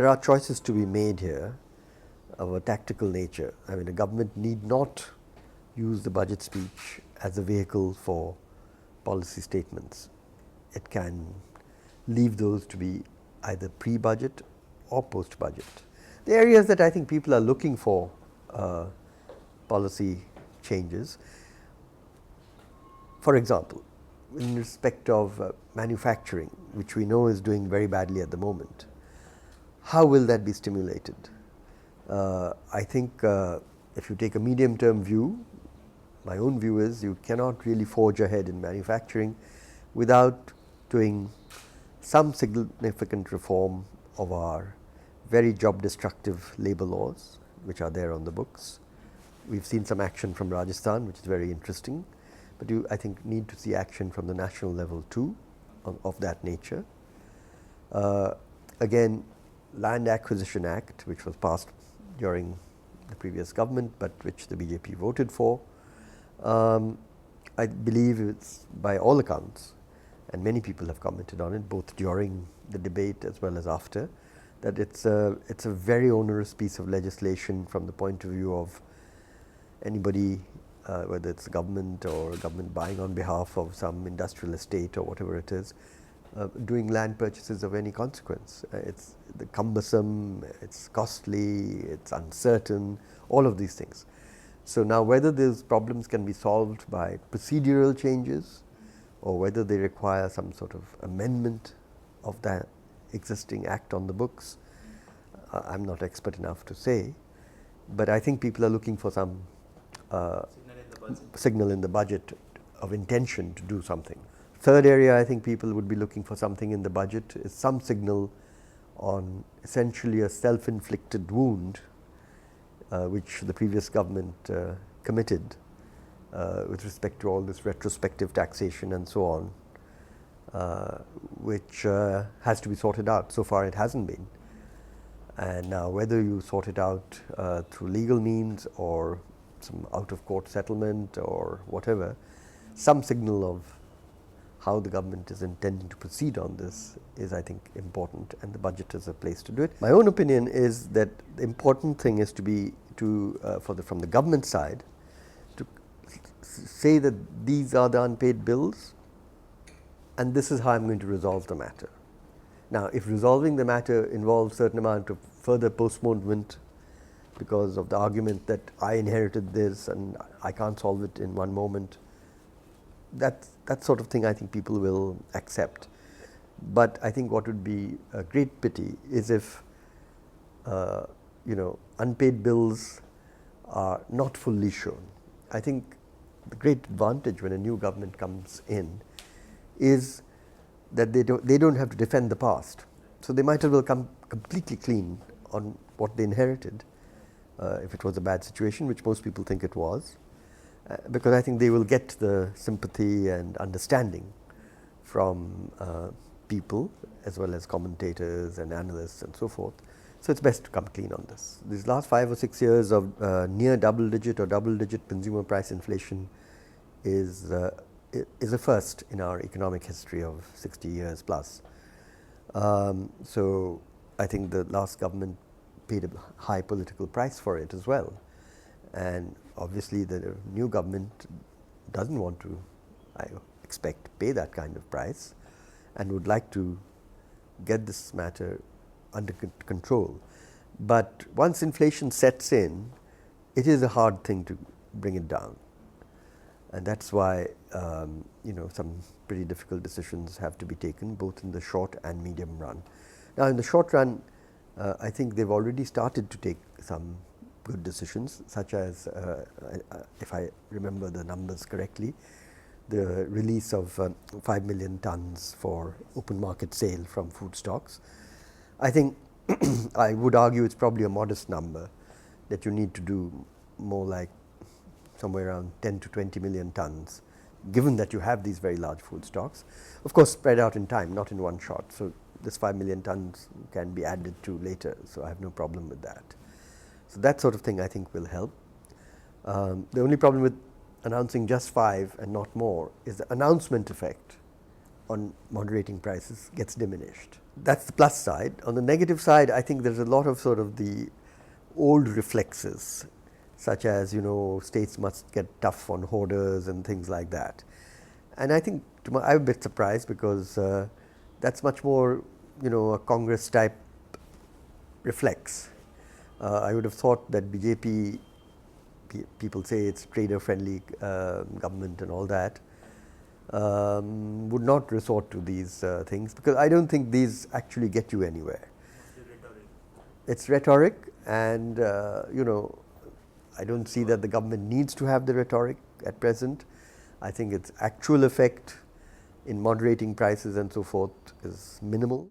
there are choices to be made here of a tactical nature. I mean, the government need not use the budget speech as a vehicle for policy statements. It can leave those to be either pre-budget or post-budget. The areas that I think people are looking for policy changes, for example, in respect of manufacturing, which we know is doing very badly at the moment, how will that be stimulated? I think if you take a medium-term view, my own view is you cannot really forge ahead in manufacturing without doing some significant reform of our very job-destructive labor laws, which are there on the books. We've seen some action from Rajasthan, which is very interesting, but you, I think, need to see action from the national level too of that nature. Again, Land Acquisition Act, which was passed during the previous government, but which the BJP voted for. I believe it's, by all accounts, and many people have commented on it, both during the debate as well as after, that it's a very onerous piece of legislation from the point of view of anybody, whether it's the government or government buying on behalf of some industrial estate or whatever it is, doing land purchases of any consequence. It's cumbersome, it's costly, it's uncertain, all of these things. So now whether those problems can be solved by procedural changes or whether they require some sort of amendment of that existing act on the books, I'm not expert enough to say, but I think people are looking for some signal in the budget of intention to do something. Third area I think people would be looking for something in the budget is some signal on essentially a self-inflicted wound which the previous government committed with respect to all this retrospective taxation and so on, which has to be sorted out. So far it hasn't been. And now whether you sort it out through legal means or some out-of-court settlement or whatever, some signal of how the government is intending to proceed on this is, I think, important, and the budget is a place to do it. My own opinion is that the important thing is to be from the government side to say that these are the unpaid bills and this is how I'm going to resolve the matter. Now, if resolving the matter involves certain amount of further postponement because of the argument that I inherited this and I can't solve it in one moment, that sort of thing I think people will accept. But I think what would be a great pity is if unpaid bills are not fully shown. I think the great advantage when a new government comes in is that they don't have to defend the past. So they might as well come completely clean on what they inherited if it was a bad situation, which most people think it was. Because I think they will get the sympathy and understanding from people as well as commentators and analysts and so forth. So it's best to come clean on this. These last 5 or 6 years of near double-digit or double-digit consumer price inflation is a first in our economic history of 60 years plus. So I think the last government paid a high political price for it as well. And obviously the new government doesn't want to, I expect, pay that kind of price and would like to get this matter under control. But once inflation sets in, it is a hard thing to bring it down. And that's why some pretty difficult decisions have to be taken both in the short and medium run. Now in the short run, I think they've already started to take some good decisions, such as, if I remember the numbers correctly, the release of 5 million tons for open market sale from food stocks. I think I would argue it's probably a modest number, that you need to do more like somewhere around 10 to 20 million tons, given that you have these very large food stocks. Of course, spread out in time, not in one shot. So this 5 million tons can be added to later, so I have no problem with that. So that sort of thing I think will help. The only problem with announcing just 5 and not more is the announcement effect on moderating prices gets diminished. That's the plus side. On the negative side, I think there's a lot of sort of the old reflexes, such as, states must get tough on hoarders and things like that. And I think I'm a bit surprised because that's much more, a Congress type reflex. I would have thought that BJP, people say it's trader friendly government and all that, would not resort to these things, because I don't think these actually get you anywhere. It's rhetoric, and I don't see that the government needs to have the rhetoric at present. I think its actual effect in moderating prices and so forth is minimal.